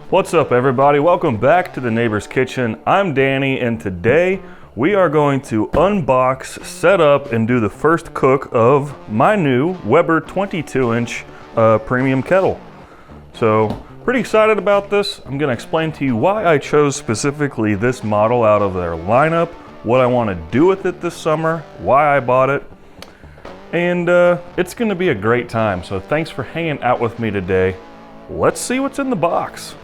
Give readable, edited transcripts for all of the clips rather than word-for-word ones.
What's up, everybody? Welcome back to the Neighbor's Kitchen. I'm Danny, and today we are going to unbox, set up, and do the first cook of my new Weber 22-inch premium kettle. So, pretty excited about this. I'm going to explain to you why I chose specifically this model out of their lineup, what I want to do with it this summer, why I bought it, and it's going to be a great time. So thanks for hanging out with me today. Let's see what's in the box.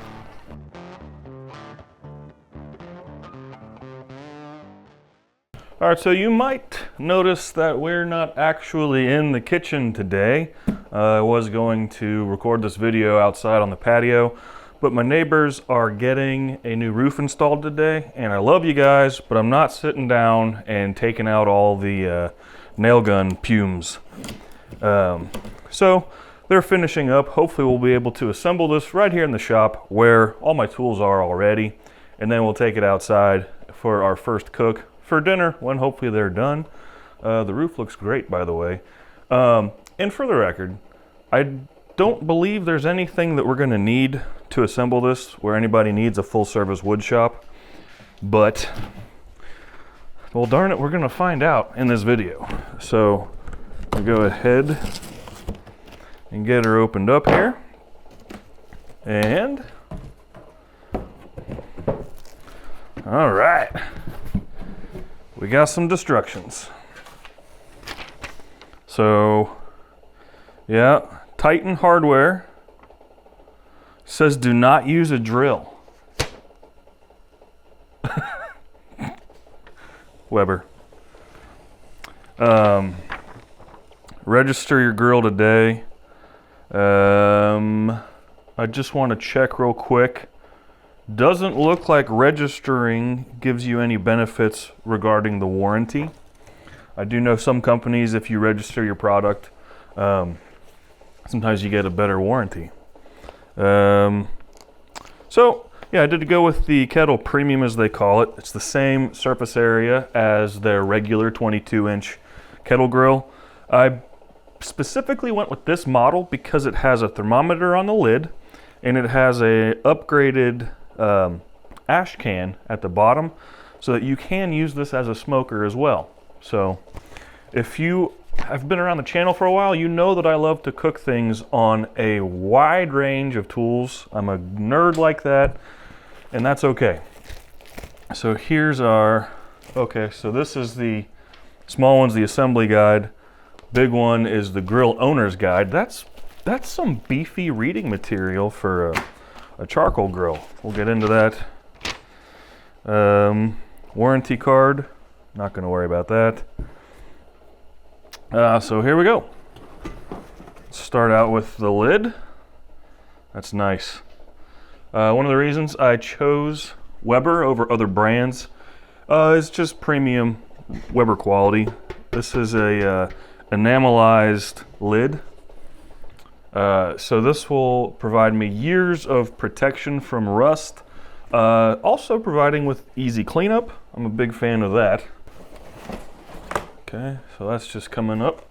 All right, so you might notice that we're not actually in the kitchen today. I was going to record this video outside on the patio, but my neighbors are getting a new roof installed today, and I love you guys, but I'm not sitting down and taking out all the nail gun fumes. So they're finishing up. Hopefully we'll be able to assemble this right here in the shop where all my tools are already, and then we'll take it outside for our first cook for dinner when hopefully they're done. The roof looks great, by the way. And for the record, I don't believe there's anything that we're going to need to assemble this where anybody needs a full service wood shop, but well, darn it, we're going to find out in this video. So we'll go ahead and get her opened up here, and all right, we got some instructions. So yeah, Titan hardware says do not use a drill. Weber. Register your grill today. I just want to check real quick. Doesn't look like registering gives you any benefits regarding the warranty. I do know some companies, if you register your product, sometimes you get a better warranty. So yeah, I did go with the Kettle Premium, as they call it. It's the same surface area as their regular 22-inch Kettle Grill. I specifically went with this model because it has a thermometer on the lid, and it has a upgraded ash can at the bottom, so that you can use this as a smoker as well. So if you have been around the channel for a while, you know that I love to cook things on a wide range of tools. I'm a nerd like that, and that's okay. So here's our, okay, so this is the small one's the assembly guide. Big one is the grill owner's guide. That's some beefy reading material for a charcoal grill. We'll get into that. Warranty card, not going to worry about that. So here we go. Let's start out with the lid. That's nice. One of the reasons I chose Weber over other brands is just premium Weber quality. This is a enamelized lid. So this will provide me years of protection from rust, also providing with easy cleanup. I'm a big fan of that. Okay, so that's just coming up.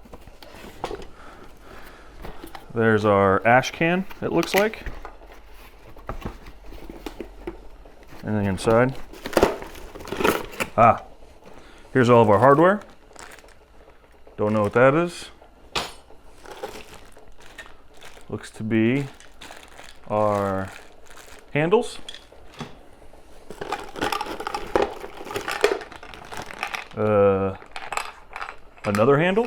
There's our ash can, it looks like. Anything inside? Ah, here's all of our hardware. Don't know what that is. Looks to be our handles. Another handle.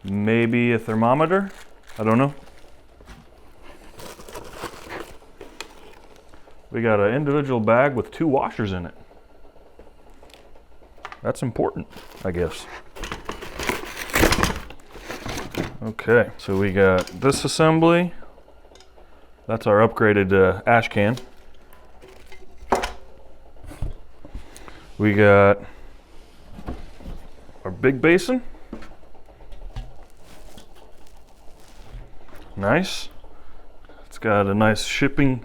Maybe a thermometer. I don't know. We got an individual bag with 2 washers in it. That's important, I guess. Okay, so we got this assembly. That's our upgraded ash can. We got our big basin. Nice. It's got a nice shipping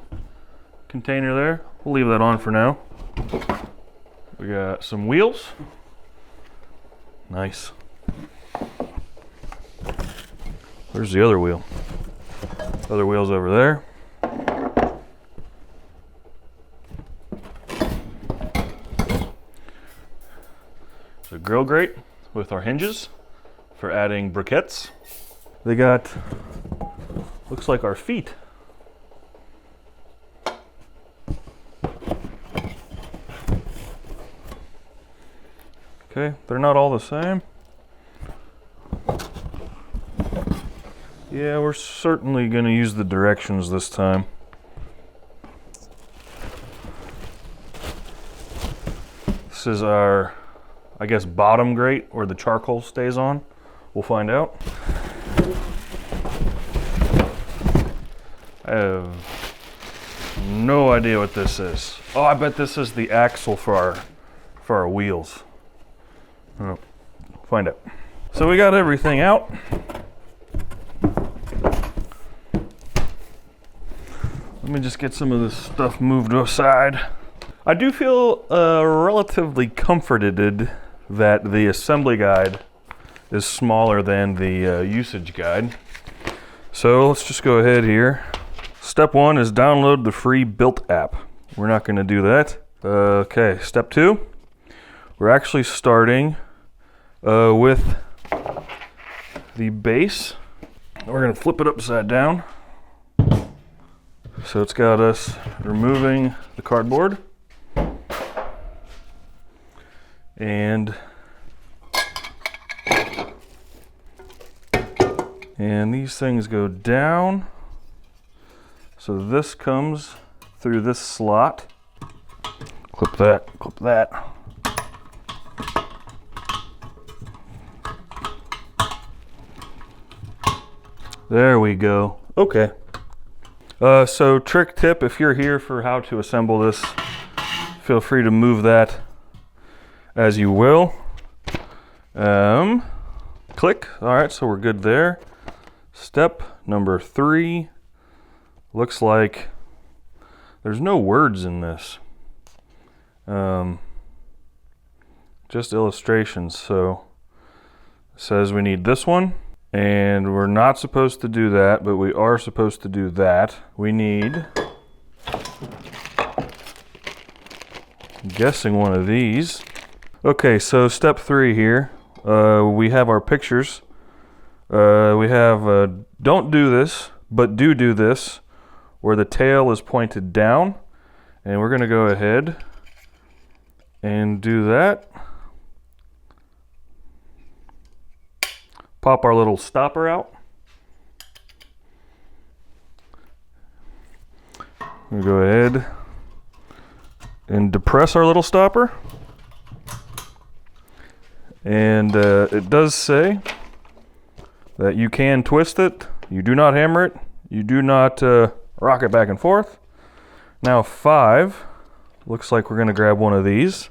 container there. We'll leave that on for now. We got some wheels. Nice. Where's the other wheel? Other wheel's over there. The grill grate with our hinges for adding briquettes. They got, looks like our feet. Okay, they're not all the same. Yeah, we're certainly going to use the directions this time. This is our, I guess, bottom grate where the charcoal stays on. We'll find out. I have no idea what this is. Oh, I bet this is the axle for our wheels. Oh, find out. So we got everything out. Let me just get some of this stuff moved aside. I do feel relatively comforted that the assembly guide is smaller than the usage guide. So let's just go ahead here. Step 1 is download the free Built app. We're not going to do that. Okay, step 2. We're actually starting with the base. We're going to flip it upside down. So it's got us removing the cardboard. And these things go down. So this comes through this slot. Clip that, clip that. There we go. Okay. So trick tip, if you're here for how to assemble this, feel free to move that as you will. Click. All right, so we're good there. Step number 3. Looks like there's no words in this. Just illustrations. So it says we need this one, and we're not supposed to do that, but we are supposed to do that. We need, I'm guessing, one of these. Okay, so step 3 here. We have our pictures. We have don't do this, but do this, where the tail is pointed down. And we're going to go ahead and do that. Pop our little stopper out. We'll go ahead and depress our little stopper. And it does say that you can twist it. You do not hammer it. You do not rock it back and forth. Now 5, looks like we're going to grab one of these.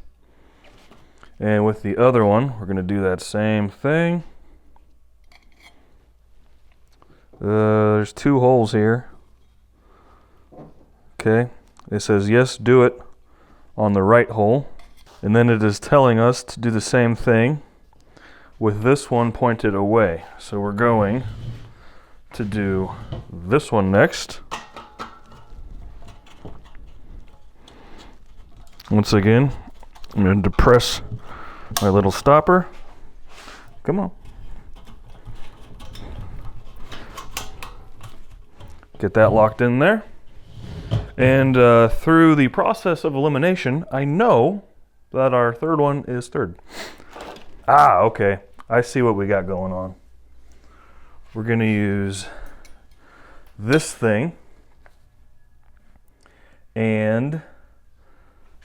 And with the other one, we're going to do that same thing. There's 2 holes here. Okay, it says yes, do it on the right hole. And then it is telling us to do the same thing with this one pointed away. So we're going to do this one next. Once again, I'm going to depress my little stopper. Come on. Get that locked in there. And through the process of elimination, I know that our third one is third. Ah, okay. I see what we got going on. We're going to use this thing, and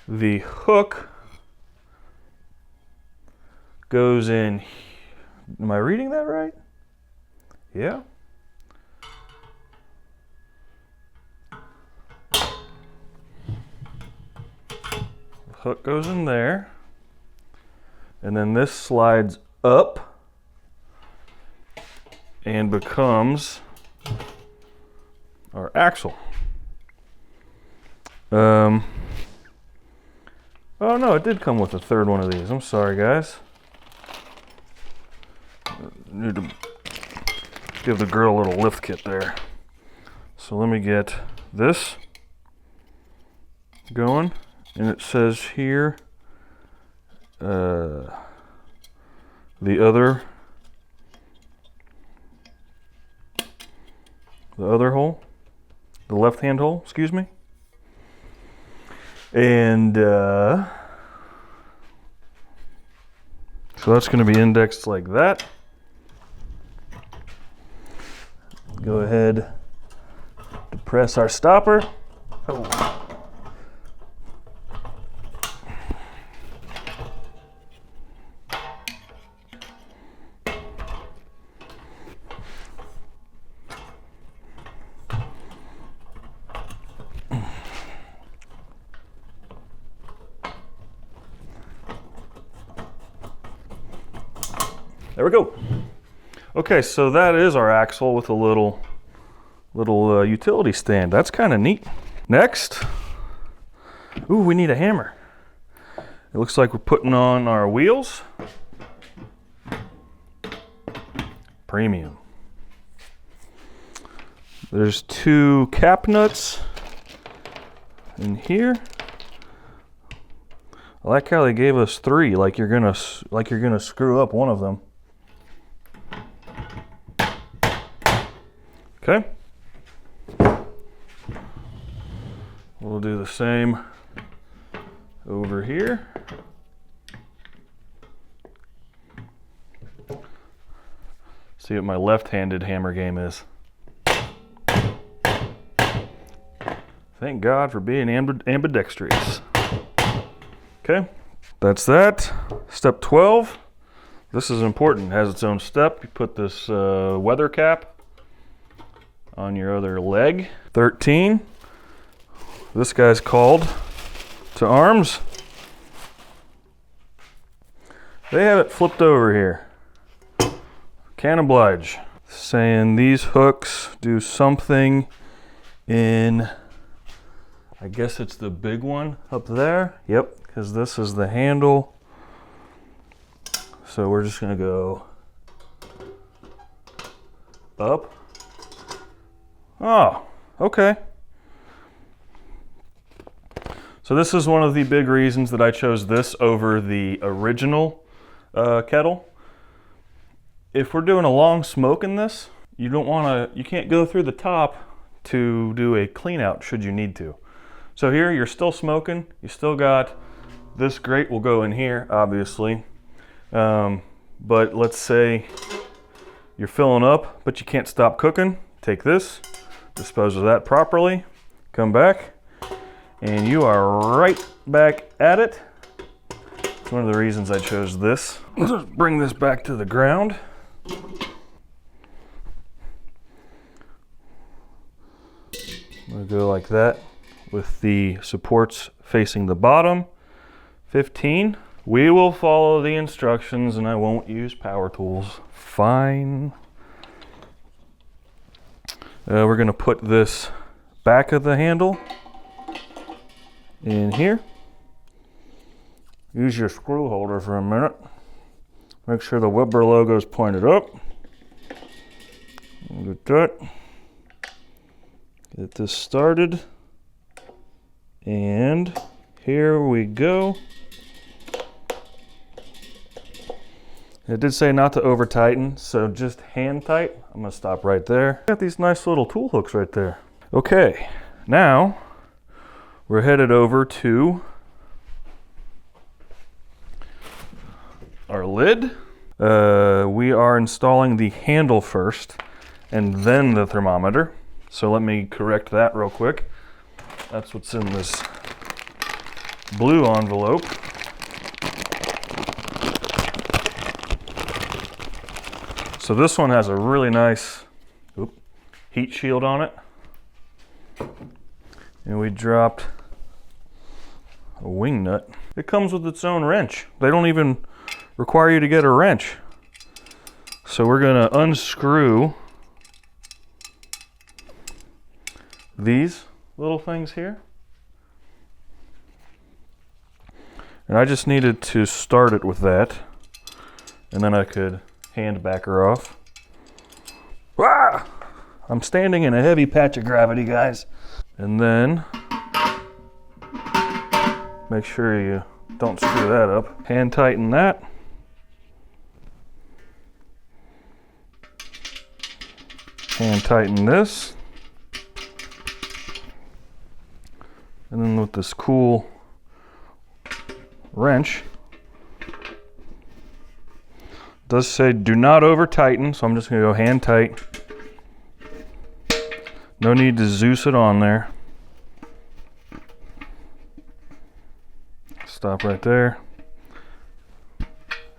the hook goes in. Am I reading that right? Yeah. Hook goes in there, and then this slides up and becomes our axle. Oh no, it did come with a third one of these. I'm sorry, guys. Need to give the grill a little lift kit there. So let me get this going, and it says here the other hole, the left hand hole, excuse me. And so that's going to be indexed like that. Go ahead, depress our stopper. Oh. There we go. Okay, so that is our axle with a little utility stand. That's kind of neat. Next, ooh, we need a hammer. It looks like we're putting on our wheels. Premium. There's 2 cap nuts in here. I like how they gave us 3, like you're gonna screw up one of them. Okay. We'll do the same over here. See what my left-handed hammer game is. Thank God for being ambidextrous. Okay, that's that. Step 12. This is important. It has its own step. You put this weather cap on your other leg. 13. This guy's called to arms. They have it flipped over here. Can't oblige. Saying these hooks do something in, I guess it's the big one up there. Yep, because this is the handle. So we're just gonna go up. Oh, okay. So this is one of the big reasons that I chose this over the original kettle. If we're doing a long smoke in this, you can't go through the top to do a clean out should you need to. So here you're still smoking, you still got this grate will go in here, obviously. But let's say you're filling up, but you can't stop cooking. Take this, dispose of that properly, come back, and you are right back at it. It's one of the reasons I chose this. Let's bring this back to the ground. We'll go like that with the supports facing the bottom. 15. We will follow the instructions and I won't use power tools. Fine. We're going to put this back of the handle in here. Use your screw holder for a minute. Make sure the Weber logo is pointed up. Get that. Get this started. And here we go. It did say not to over tighten, so just hand tight. I'm gonna stop right there. Got these nice little tool hooks right there. Okay, now we're headed over to our lid. We are installing the handle first and then the thermometer. So let me correct that real quick. That's what's in this blue envelope. So this one has a really nice heat shield on it. And we dropped a wing nut. It comes with its own wrench. They don't even require you to get a wrench. So we're gonna unscrew these little things here. And I just needed to start it with that. And then I could hand back her off. Ah! I'm standing in a heavy patch of gravity, guys. And then make sure you don't screw that up. Hand tighten that. Hand tighten this. And then with this cool wrench, it does say do not over tighten, so I'm just gonna go hand tight. No need to Zeus it on there. Stop right there.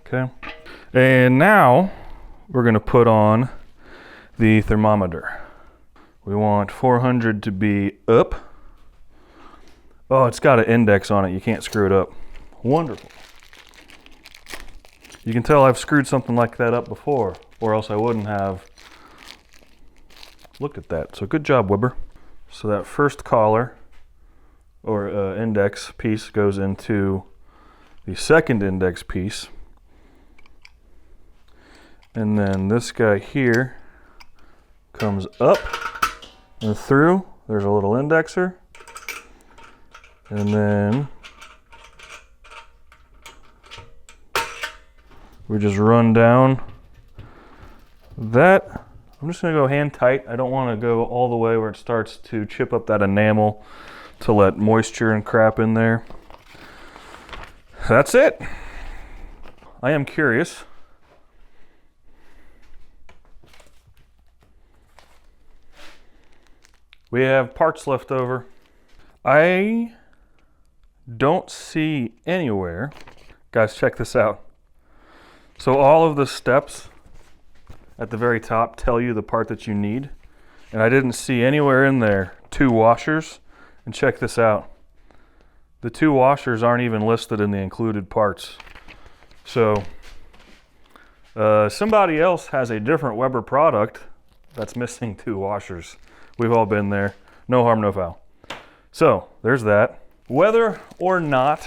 Okay. And now we're gonna put on the thermometer. We want 400 to be up. Oh, it's got an index on it. You can't screw it up. Wonderful. You can tell I've screwed something like that up before, or else I wouldn't have. Look at that. So good job, Weber. So that first collar or index piece goes into the second index piece. And then this guy here comes up and through. There's a little indexer. And then we just run down that. I'm just gonna go hand tight. I don't wanna go all the way where it starts to chip up that enamel to let moisture and crap in there. That's it. I am curious. We have parts left over. I don't see anywhere. Guys, check this out. So all of the steps at the very top tell you the part that you need. And I didn't see anywhere in there 2 washers. And check this out. The 2 washers aren't even listed in the included parts. So somebody else has a different Weber product that's missing 2 washers. We've all been there. No harm, no foul. So there's that. Whether or not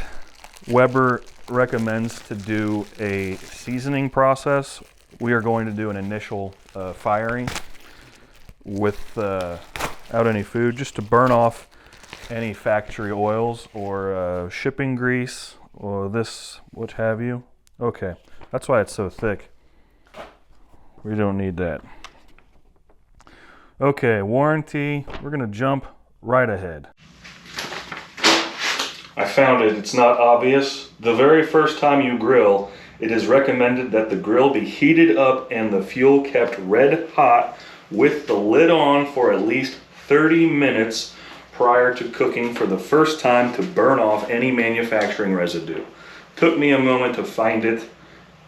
Weber recommends to do a seasoning process, we are going to do an initial firing without any food, just to burn off any factory oils or shipping grease or this, what have you. Okay, that's why it's so thick. We don't need that. Okay, warranty. We're gonna jump right ahead. I found it. It's not obvious. The very first time you grill, it is recommended that the grill be heated up and the fuel kept red hot with the lid on for at least 30 minutes prior to cooking for the first time to burn off any manufacturing residue. Took me a moment to find it,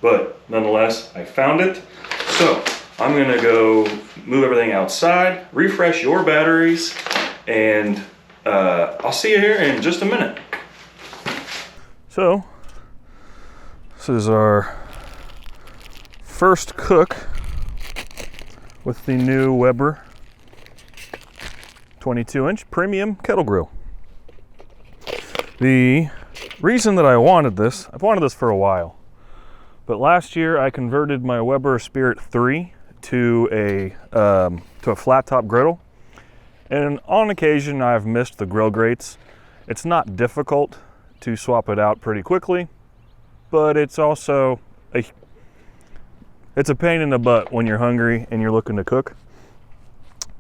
but nonetheless, I found it. So I'm gonna go move everything outside, refresh your batteries, and I'll see you here in just a minute. So, this is our first cook with the new Weber 22-inch Premium Kettle Grill. The reason that I wanted this, I've wanted this for a while, but last year I converted my Weber Spirit 3 to a flat top griddle, and on occasion I've missed the grill grates. It's not difficult to swap it out pretty quickly, but it's also it's a pain in the butt when you're hungry and you're looking to cook.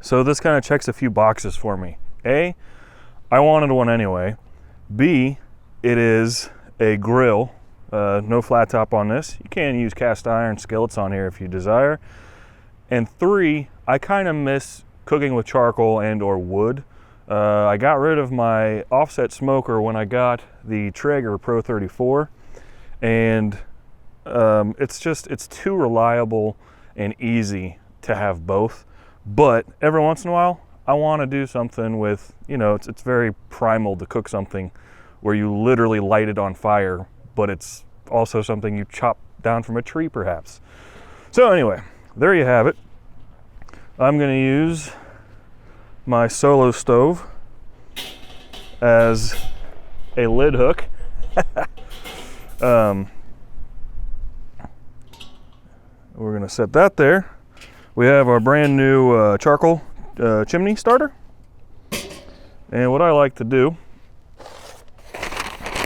So this kind of checks a few boxes for me. A, I wanted one anyway. B, it is a grill, no flat top on this. You can use cast iron skillets on here if you desire. And 3, I kind of miss cooking with charcoal and or wood. I got rid of my offset smoker when I got the Traeger Pro 34, and it's too reliable and easy to have both. But every once in a while, I want to do something with, it's very primal to cook something where you literally light it on fire, but it's also something you chop down from a tree perhaps. So anyway, there you have it. I'm going to use my Solo stove as a lid hook. We're going to set that there. We have our brand new charcoal chimney starter. And what I like to do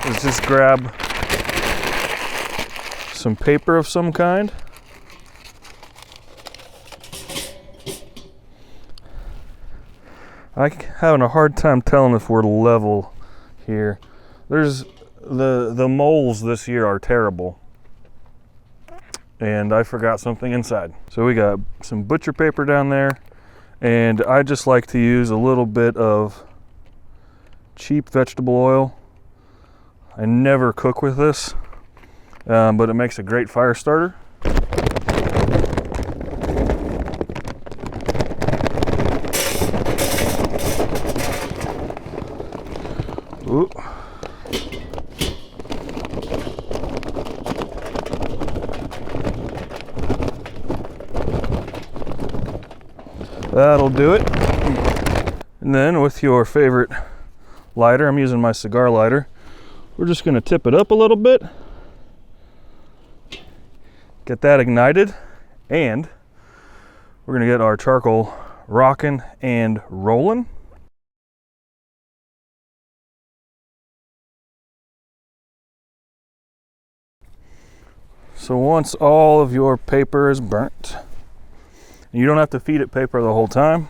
is just grab some paper of some kind. I'm having a hard time telling if we're level here. There's the moles this year are terrible. And I forgot something inside. So we got some butcher paper down there, and I just like to use a little bit of cheap vegetable oil. I never cook with this, but it makes a great fire starter. Ooh. That'll do it. And then with your favorite lighter, I'm using my cigar lighter, we're just going to tip it up a little bit, get that ignited, and we're going to get our charcoal rocking and rolling. So once all of your paper is burnt, you don't have to feed it paper the whole time,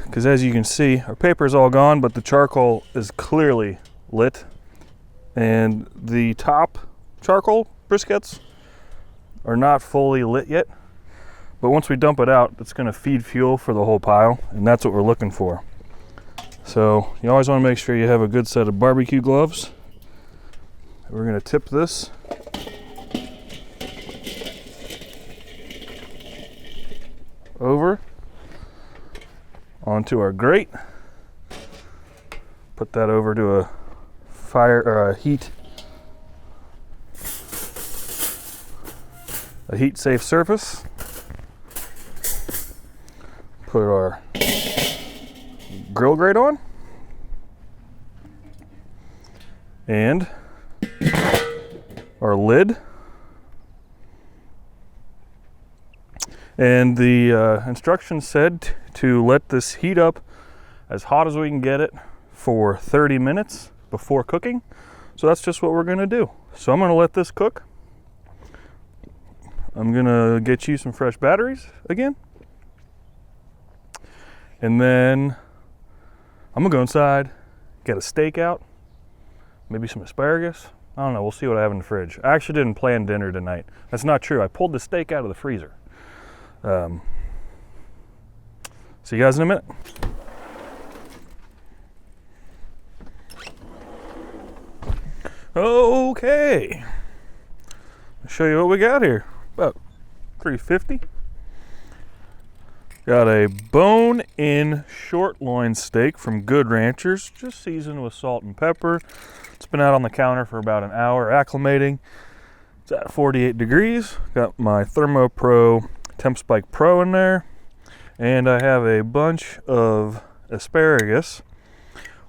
because as you can see, our paper is all gone, but the charcoal is clearly lit, and the top charcoal briquettes are not fully lit yet. But once we dump it out, it's going to feed fuel for the whole pile, and that's what we're looking for. So you always want to make sure you have a good set of barbecue gloves. We're going to tip this over onto our grate. Put that over to a fire or a heat safe surface. Put our grill grate on and our lid. And the instructions said to let this heat up as hot as we can get it for 30 minutes before cooking. So that's just what we're going to do. So I'm going to let this cook. I'm going to get you some fresh batteries again. And then I'm going to go inside, get a steak out, maybe some asparagus. I don't know, we'll see what I have in the fridge. I actually didn't plan dinner tonight. That's not true. I pulled the steak out of the freezer. See you guys in a minute. Okay, I'll show you what we got here. About 350. Got a bone-in short loin steak from Good Ranchers, just seasoned with salt and pepper. It's been out on the counter for about an hour acclimating. It's at 48 degrees. Got my ThermoPro TempSpike Pro in there. And I have a bunch of asparagus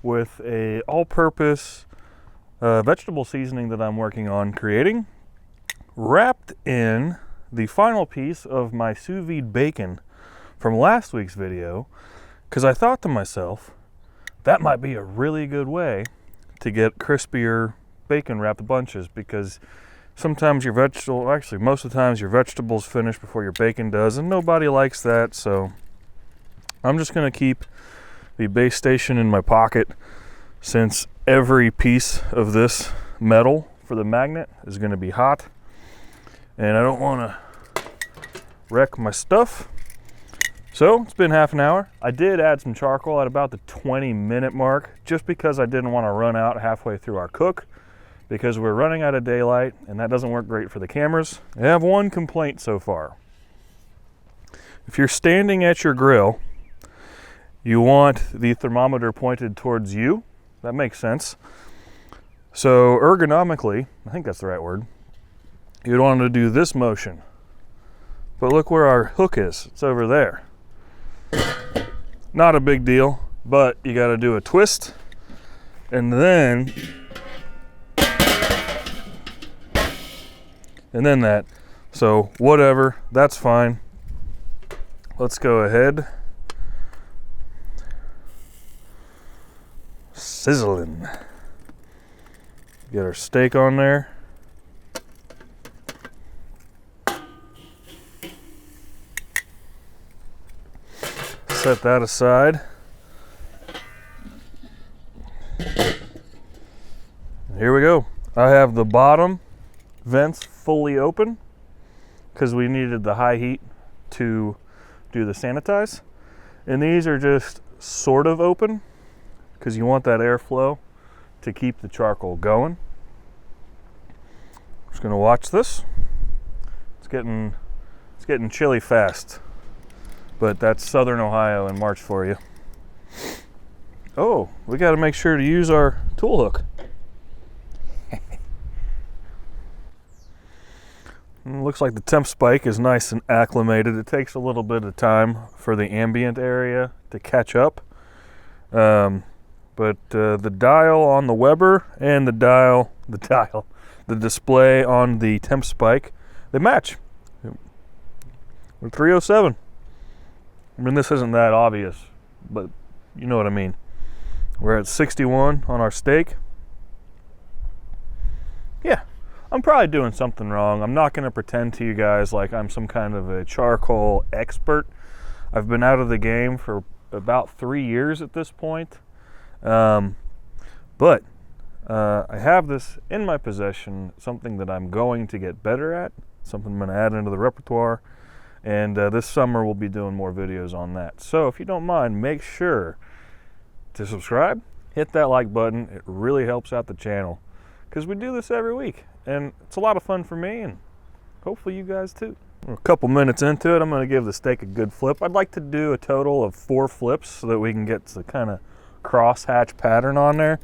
with a all-purpose vegetable seasoning that I'm working on creating, wrapped in the final piece of my sous vide bacon from last week's video, because I thought to myself, that might be a really good way to get crispier bacon wrapped bunches, because sometimes your vegetable, actually most of the times your vegetables finish before your bacon does, and nobody likes that. So I'm just going to keep the base station in my pocket, since every piece of this metal for the magnet is going to be hot, and I don't want to wreck my stuff. So it's been half an hour. I did add some charcoal at about the 20-minute mark, just because I didn't want to run out halfway through our cook, because we're running out of daylight and that doesn't work great for the cameras. I have one complaint so far. If you're standing at your grill, you want the thermometer pointed towards you. That makes sense. So ergonomically, I think that's the right word, you'd want to do this motion. But look where our hook is. It's over there. Not a big deal, but you got to do a twist and then that. So whatever, that's fine. Let's go ahead. Sizzling. Get our steak on there. Set that aside. Here we go. I have the bottom vents fully open because we needed the high heat to do the sanitize. And these are just sort of open because you want that airflow to keep the charcoal going. Just gonna watch this. It's getting chilly fast, but that's Southern Ohio in March for you. Oh, we got to make sure to use our tool hook. Looks like the TempSpike is nice and acclimated. It takes a little bit of time for the ambient area to catch up. But the dial on the Weber and the display on the TempSpike, they match. We're 307. I mean, this isn't that obvious, but you know what I mean. We're at 61 on our steak. Yeah. I'm probably doing something wrong. I'm not going to pretend to you guys like I'm some kind of a charcoal expert. I've been out of the game for about 3 years at this point. But I have this in my possession, something that I'm going to get better at, something I'm going to add into the repertoire. And this summer we'll be doing more videos on that. So if you don't mind, make sure to subscribe, hit that like button. It really helps out the channel because we do this every week. And it's a lot of fun for me, and hopefully you guys too. We're a couple minutes into it, I'm gonna give the steak a good flip. I'd like to do a total of 4 flips so that we can get the kind of cross-hatch pattern on there.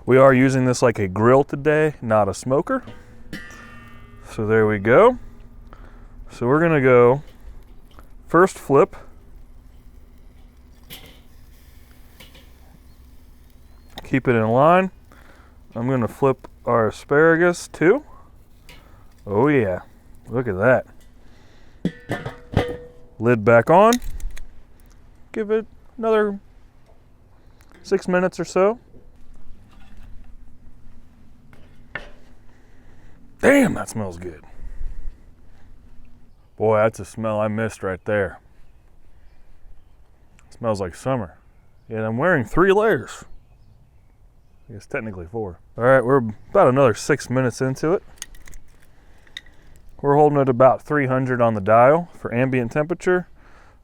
We are using this like a grill today, not a smoker. So there we go. So we're gonna go first flip. Keep it in line. I'm gonna flip our asparagus too. Oh yeah, look at that. Lid back on. Give it another 6 minutes or so. Damn, that smells good. Boy, that's a smell I missed right there. It smells like summer. Yet I'm wearing 3 layers. I guess technically 4. All right, we're about another 6 minutes into it. We're holding it about 300 on the dial for ambient temperature.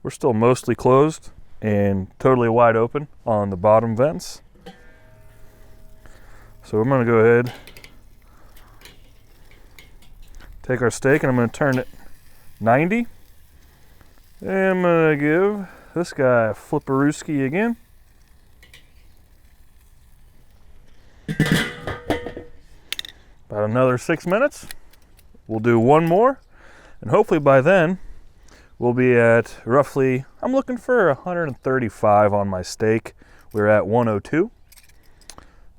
We're still mostly closed and totally wide open on the bottom vents. So I'm gonna go ahead, take our steak, and I'm gonna turn it 90. And I'm gonna give this guy a flipperooski again. About another 6 minutes. We'll do one more, and hopefully by then we'll be at roughly, I'm looking for 135 on my steak. We're at 102.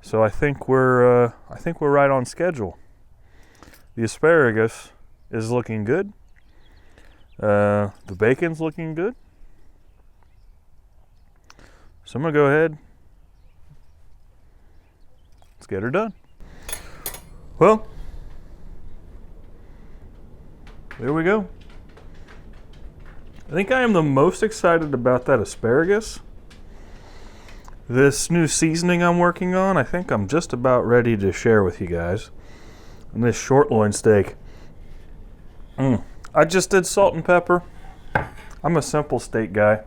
So I think we're right on schedule. The asparagus is looking good. The bacon's looking good. So I'm gonna go ahead. Let's get her done. Well, there we go. I think I am the most excited about that asparagus. This new seasoning I'm working on, I think I'm just about ready to share with you guys. And this short loin steak. I just did salt and pepper. I'm a simple steak guy.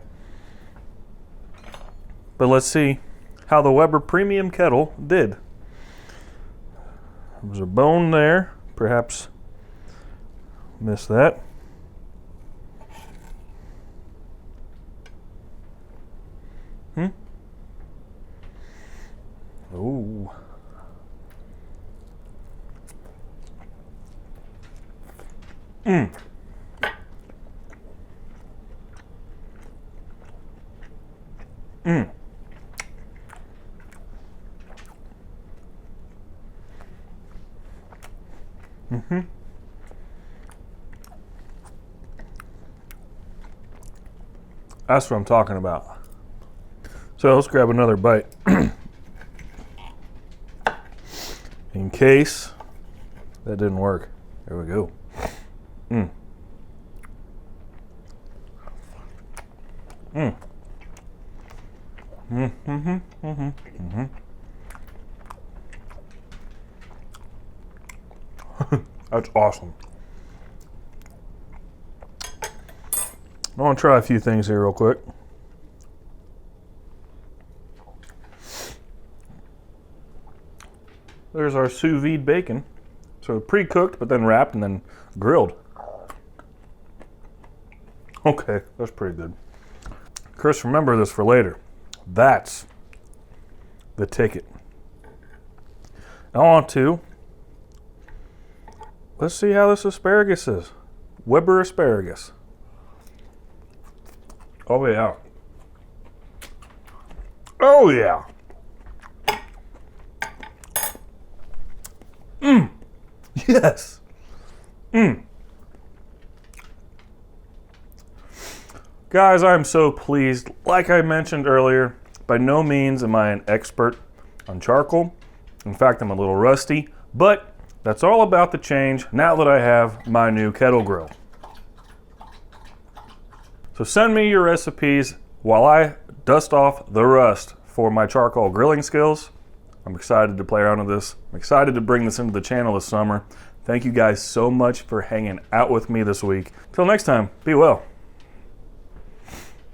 But let's see how the Weber Premium Kettle did. There's a bone there, perhaps missed that. Oh. That's what I'm talking about. So let's grab another bite. In case that didn't work. There we go. Mm. Mm. Mm-hmm, mm-hmm, mm-hmm. That's awesome. I want to try a few things here real quick. There's our sous vide bacon. So pre-cooked, but then wrapped and then grilled. Okay, that's pretty good. Chris, remember this for later. That's the ticket. Now on to, let's see how this asparagus is. Weber asparagus. Oh yeah. Oh yeah. Mmm. Yes. Mmm. Guys, I'm so pleased. Like I mentioned earlier, by no means am I an expert on charcoal. In fact, I'm a little rusty, but that's all about to change now that I have my new Kettle Grill. So send me your recipes while I dust off the rust for my charcoal grilling skills. I'm excited to play around with this. I'm excited to bring this into the channel this summer. Thank you guys so much for hanging out with me this week. Till next time, be well.